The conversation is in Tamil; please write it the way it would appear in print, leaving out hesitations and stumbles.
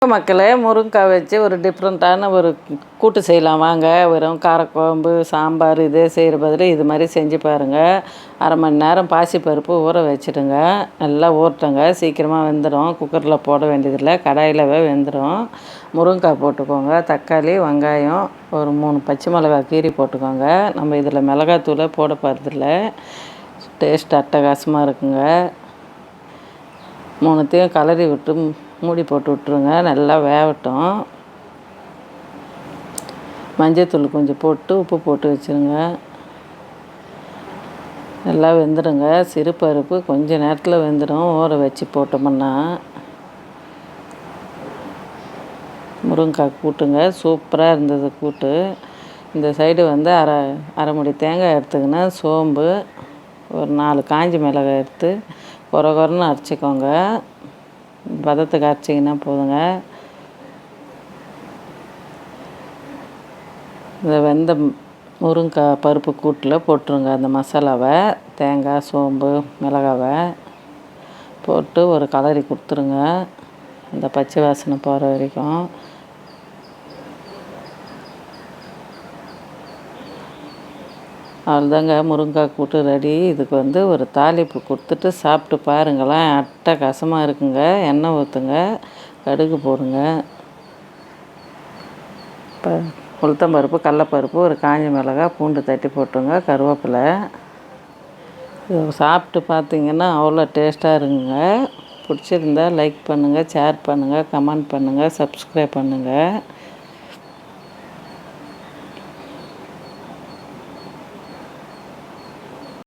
மக்களே, முருங்கைக்காய் வச்சு ஒரு டிஃப்ரெண்ட்டான ஒரு கூட்டு செய்யலாம் வாங்க. வெறும் காரக்குழம்பு சாம்பார் இதே செய்கிற பதில் இது மாதிரி செஞ்சு பாருங்கள். அரை மணி நேரம் பாசிப்பருப்பு ஊற வச்சுடுங்க. நல்லா ஊறட்டுங்க, சீக்கிரமாக வெந்துடும். குக்கரில் போட வேண்டியதில்லை, கடாயிலவே வெந்துடும். முருங்கைக்காய் போட்டுக்கோங்க, தக்காளி வெங்காயம் ஒரு 3 பச்சை மிளகாய் கீரி போட்டுக்கோங்க. நம்ம இதில் மிளகாத்தூளை போட போகிறதில்ல. டேஸ்ட் அட்டகாசமாக இருக்குங்க. மூணுத்தையும் கலரி விட்டு மூடி போட்டு விட்ருங்க, நல்லா வேகட்டும். மஞ்சத்தூள் கொஞ்சம் போட்டு உப்பு போட்டு வச்சுருங்க. நல்லா வெந்துடுங்க. சிறு பருப்பு கொஞ்சம் நேரத்தில் வெந்துடும், ஊற வச்சு போட்டோம்னா. முருங்கைக்காய் கூட்டுங்க, சூப்பராக இருந்தது கூட்டு. இந்த சைடு வந்து அரை முடி தேங்காய் எடுத்துக்கினா, சோம்பு ஒரு 4 காஞ்சி மிளகாய் எடுத்து கொரன்னு அரைச்சிக்கோங்க. பதத்துக்கு அரைச்சிங்கன்னா போதுங்க. இந்த வெந்த முருங்கைக்காய் பருப்பு கூட்டில் போட்டுருங்க அந்த மசாலாவை, தேங்காய் சோம்பு மிளகாவை போட்டு ஒரு கலரி கொடுத்துருங்க, இந்த பச்சை வாசனை போகிற வரைக்கும். அவ்வளோதாங்க, முருங்கைக்காய் கூட்டு ரெடி. இதுக்கு வந்து ஒரு தாளிப்பு கொடுத்துட்டு சாப்பிட்டு பாருங்களேன், அட்டகாசமாக இருக்குங்க. எண்ணெய் ஊற்றுங்க, கடுகு போடுங்க, இப்போ உளுத்தம்பருப்பு கடலப்பருப்பு ஒரு காஞ்ச மிளகாய் பூண்டு தட்டி போட்டுருங்க, கருவேப்பிலை. இது சாப்பிட்டு பார்த்திங்கன்னா அவ்வளோ டேஸ்ட்டாக இருக்குங்க. பிடிச்சிருந்தா லைக் பண்ணுங்கள், ஷேர் பண்ணுங்கள், கமெண்ட் பண்ணுங்கள், சப்ஸ்கிரைப் பண்ணுங்கள்.